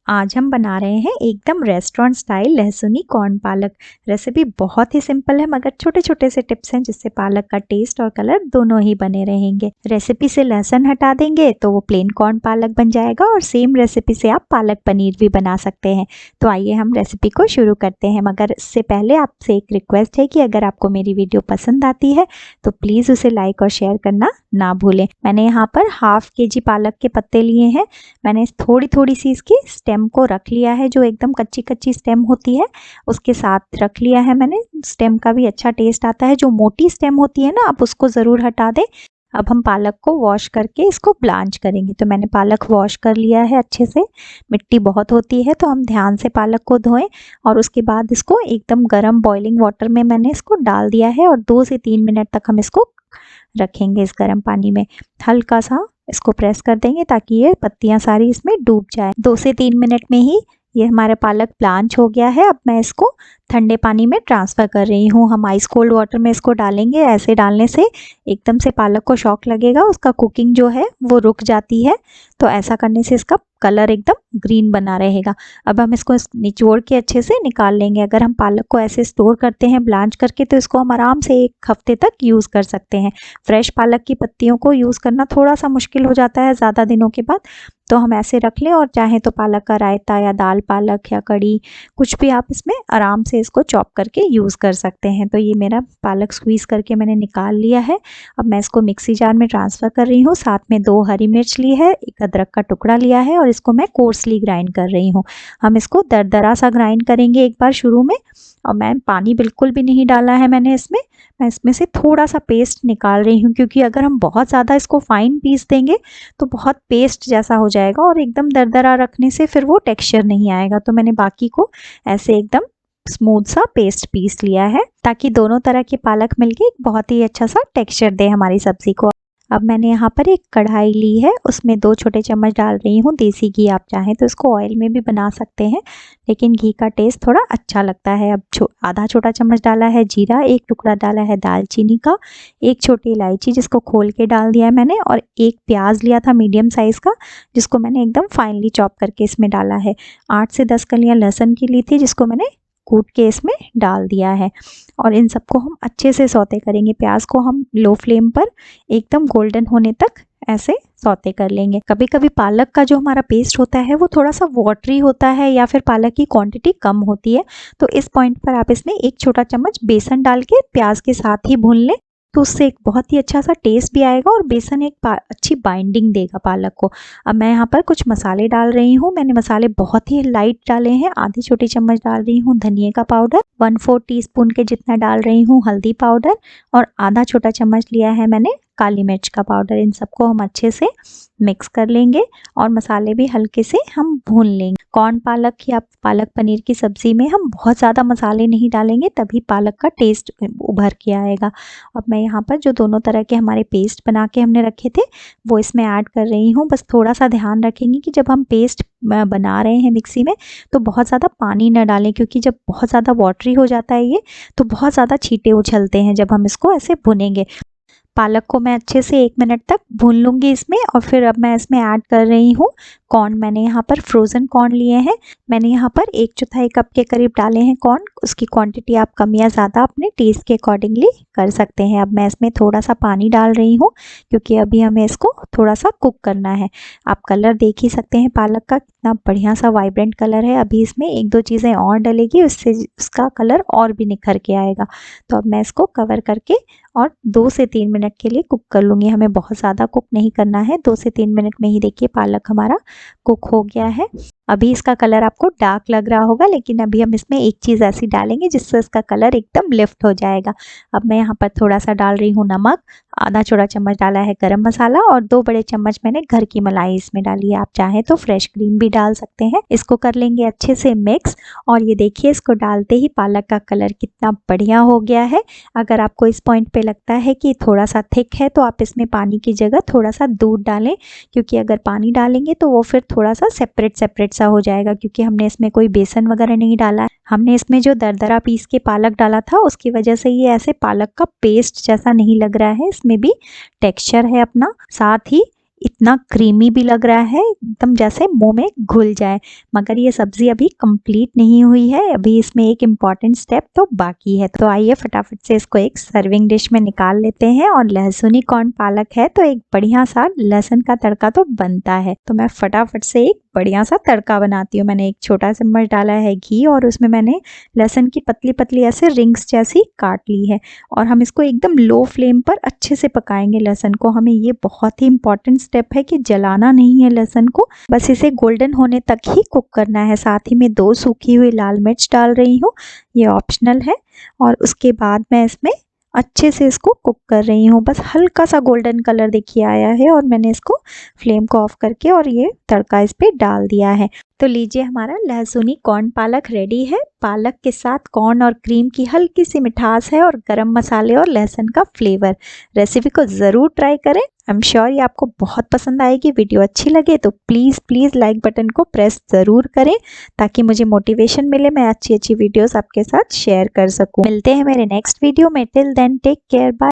आज हम बना रहे हैं एकदम रेस्टोरेंट स्टाइल लहसुनी कॉर्न पालक। रेसिपी बहुत ही सिंपल है मगर छोटे छोटे से टिप्स हैं जिससे पालक का टेस्ट और कलर दोनों ही बने रहेंगे। रेसिपी से लहसुन हटा देंगे तो वो प्लेन कॉर्न पालक बन जाएगा और सेम रेसिपी से आप पालक पनीर भी बना सकते हैं। तो आइए हम रेसिपी को शुरू करते हैं, मगर इससे पहले आपसे एक रिक्वेस्ट है कि अगर आपको मेरी वीडियो पसंद आती है तो प्लीज़ उसे लाइक और शेयर करना ना भूलें। मैंने यहाँ पर ½ kg पालक के पत्ते लिए हैं। मैंने थोड़ी थोड़ी सी इसकी स्टेम को रख लिया है, जो एकदम कच्ची कच्ची स्टेम होती है उसके साथ रख लिया है मैंने। स्टेम का भी अच्छा टेस्ट आता है। जो मोटी स्टेम होती है ना, आप उसको ज़रूर हटा दें। अब हम पालक को वॉश करके इसको ब्लांच करेंगे। तो मैंने पालक वॉश कर लिया है अच्छे से। मिट्टी बहुत होती है तो हम ध्यान से पालक को धोएं और उसके बाद इसको एकदम गर्म बॉइलिंग वाटर में मैंने इसको डाल दिया है और 2 से 3 मिनट तक हम इसको रखेंगे इस गर्म पानी में। हल्का सा इसको प्रेस कर देंगे ताकि ये पत्तियां सारी इसमें डूब जाए। 2 से 3 मिनट में ही ये हमारा पालक ब्लांच हो गया है। अब मैं इसको ठंडे पानी में ट्रांसफ़र कर रही हूँ। हम आइस कोल्ड वाटर में इसको डालेंगे। ऐसे डालने से एकदम से पालक को शॉक लगेगा, उसका कुकिंग जो है वो रुक जाती है। तो ऐसा करने से इसका कलर एकदम ग्रीन बना रहेगा। अब हम इसको निचोड़ के अच्छे से निकाल लेंगे। अगर हम पालक को ऐसे स्टोर करते हैं ब्लांच करके तो इसको हम आराम से 1 हफ्ते तक यूज़ कर सकते हैं। फ्रेश पालक की पत्तियों को यूज़ करना थोड़ा सा मुश्किल हो जाता है ज़्यादा दिनों के बाद, तो हम ऐसे रख लें। और चाहे तो पालक का रायता या दाल पालक या कड़ी कुछ भी आप इसमें आराम से इसको चॉप करके यूज़ कर सकते हैं। तो ये मेरा पालक स्क्वीज़ करके मैंने निकाल लिया है। अब मैं इसको मिक्सी जार में ट्रांसफ़र कर रही हूँ। साथ में 2 हरी मिर्च ली है, 1 अदरक का टुकड़ा लिया है और इसको मैं कोर्सली ग्राइंड कर रही हूँ। हम इसको दरदरा सा ग्राइंड करेंगे एक बार शुरू में। और मैं पानी बिल्कुल भी नहीं डाला है मैंने इसमें। मैं इसमें से थोड़ा सा पेस्ट निकाल रही हूँ, क्योंकि अगर हम बहुत ज़्यादा इसको फाइन पीस देंगे तो बहुत पेस्ट जैसा हो जाएगा और एकदम दरदरा रखने से फिर वो टेक्सचर नहीं आएगा। तो मैंने बाकी को ऐसे एकदम स्मूथ सा पेस्ट पीस लिया है ताकि दोनों तरह के पालक मिलके एक बहुत ही अच्छा सा टेक्सचर दे हमारी सब्ज़ी को। अब मैंने यहाँ पर एक कढ़ाई ली है, उसमें 2 छोटे चम्मच डाल रही हूँ देसी घी। आप चाहें तो इसको ऑयल में भी बना सकते हैं, लेकिन घी का टेस्ट थोड़ा अच्छा लगता है। अब आधा छोटा चम्मच डाला है जीरा, 1 टुकड़ा डाला है दालचीनी का, 1 छोटी इलायची जिसको खोल के डाल दिया है मैंने, और 1 प्याज लिया था मीडियम साइज़ का जिसको मैंने एकदम फाइनली चॉप करके इसमें डाला है। 8 से 10 कलियाँ लहसुन की ली थी जिसको मैंने कूट के इसमें डाल दिया है। और इन सबको हम अच्छे से सौते करेंगे। प्याज को हम लो फ्लेम पर एकदम गोल्डन होने तक ऐसे सौते कर लेंगे। कभी कभी पालक का जो हमारा पेस्ट होता है वो थोड़ा सा वाटरी होता है या फिर पालक की क्वांटिटी कम होती है, तो इस पॉइंट पर आप इसमें 1 छोटा चम्मच बेसन डाल के प्याज के साथ ही भून लें, तो उससे एक बहुत ही अच्छा सा टेस्ट भी आएगा और बेसन एक अच्छी बाइंडिंग देगा पालक को। अब मैं यहाँ पर कुछ मसाले डाल रही हूँ। मैंने मसाले बहुत ही लाइट डाले हैं। आधी छोटी चम्मच डाल रही हूँ धनिया का पाउडर, 1/4 टीस्पून के जितना डाल रही हूँ हल्दी पाउडर, और आधा छोटा चम्मच लिया है मैंने काली मिर्च का पाउडर। इन सबको हम अच्छे से मिक्स कर लेंगे और मसाले भी हल्के से हम भून लेंगे। कॉर्न पालक या पालक पनीर की सब्ज़ी में हम बहुत ज़्यादा मसाले नहीं डालेंगे, तभी पालक का टेस्ट उभर के आएगा। अब मैं यहाँ पर जो दोनों तरह के हमारे पेस्ट बना के हमने रखे थे वो इसमें ऐड कर रही हूँ। बस थोड़ा सा ध्यान रखेंगे कि जब हम पेस्ट बना रहे हैं मिक्सी में तो बहुत ज़्यादा पानी न डालें, क्योंकि जब बहुत ज़्यादा वाटरी हो जाता है ये तो बहुत ज़्यादा छींटे उछलते हैं जब हम इसको ऐसे भुनेंगे। पालक को मैं अच्छे से 1 मिनट तक भून लूँगी इसमें। और फिर अब मैं इसमें ऐड कर रही हूँ कॉर्न। मैंने यहाँ पर फ्रोज़न कॉर्न लिए हैं। मैंने यहाँ पर 1/4 कप के करीब डाले हैं कॉर्न। उसकी क्वांटिटी आप कम या ज़्यादा अपने टेस्ट के अकॉर्डिंगली कर सकते हैं। अब मैं इसमें थोड़ा सा पानी डाल रही हूँ, क्योंकि अभी हमें इसको थोड़ा सा कुक करना है। आप कलर देख ही सकते हैं पालक का कितना बढ़िया सा वाइब्रेंट कलर है। अभी इसमें 1-2 चीज़ें और डलेगी, उससे उसका कलर और भी निखर के आएगा। तो अब मैं इसको कवर करके और 2 से 3 मिनट के लिए कुक कर लूँगी। हमें बहुत ज़्यादा कुक नहीं करना है। 2 से 3 मिनट में ही देखिए पालक हमारा कुक हो गया है। अभी इसका कलर आपको डार्क लग रहा होगा, लेकिन अभी हम इसमें एक चीज़ ऐसी डालेंगे जिससे इसका कलर एकदम लिफ्ट हो जाएगा। अब मैं यहाँ पर थोड़ा सा डाल रही हूँ नमक, आधा छोटा चम्मच डाला है गरम मसाला और 2 बड़े चम्मच मैंने घर की मलाई इसमें डाली है। आप चाहें तो फ्रेश क्रीम भी डाल सकते हैं। इसको कर लेंगे अच्छे से मिक्स। और ये देखिए इसको डालते ही पालक का कलर कितना बढ़िया हो गया है। अगर आपको इस पॉइंट पे लगता है कि थोड़ा सा थिक है तो आप इसमें पानी की जगह थोड़ा सा दूध डालें, क्योंकि अगर पानी डालेंगे तो वो फिर थोड़ा सा सेपरेट सा हो जाएगा, क्योंकि हमने इसमें कोई बेसन वगैरह नहीं डाला है। हमने इसमें जो दरदरा पीस के पालक डाला था उसकी वजह से ये ऐसे पालक का पेस्ट जैसा नहीं लग रहा है। इसमें भी टेक्सचर है अपना। साथ ही इतना क्रीमी भी लग रहा है, एकदम जैसे मुंह में घुल जाए। मगर ये सब्जी अभी कंप्लीट नहीं हुई है, अभी इसमें एक इम्पॉर्टेंट स्टेप तो बाकी है। तो आइए फटाफट से इसको एक सर्विंग डिश में निकाल लेते हैं। और लहसुनी कॉर्न पालक है तो एक बढ़िया सा लहसुन का तड़का तो बनता है, तो मैं फटाफट से एक बढ़िया सा तड़का बनाती हूँ। मैंने एक छोटा चम्मच डाला है घी और उसमें मैंने लहसुन की पतली पतली ऐसे रिंग्स जैसी काट ली है। और हम इसको एकदम लो फ्लेम पर अच्छे से पकाएंगे लहसुन को। हमें ये बहुत ही इंपॉर्टेंट स्टेप है कि जलाना नहीं है लहसुन को, बस इसे गोल्डन होने तक ही कुक करना है। साथ ही में 2 सूखी हुई लाल मिर्च डाल रही हूँ, ये ऑप्शनल है। और उसके बाद मैं इसमें अच्छे से इसको कुक कर रही हूँ। बस हल्का सा गोल्डन कलर देखिए आया है और मैंने इसको फ्लेम को ऑफ करके और ये तड़का इस पे डाल दिया है। तो लीजिए हमारा लहसुनी कॉर्न पालक रेडी है। पालक के साथ कॉर्न और क्रीम की हल्की सी मिठास है और गरम मसाले और लहसुन का फ्लेवर। रेसिपी को ज़रूर ट्राई करें, आई एम श्योर ये आपको बहुत पसंद आएगी। वीडियो अच्छी लगे तो प्लीज़ लाइक बटन को प्रेस ज़रूर करें ताकि मुझे मोटिवेशन मिले, मैं अच्छी वीडियोस आपके साथ शेयर कर सकूं। मिलते हैं मेरे नेक्स्ट वीडियो में। Till then take care, bye.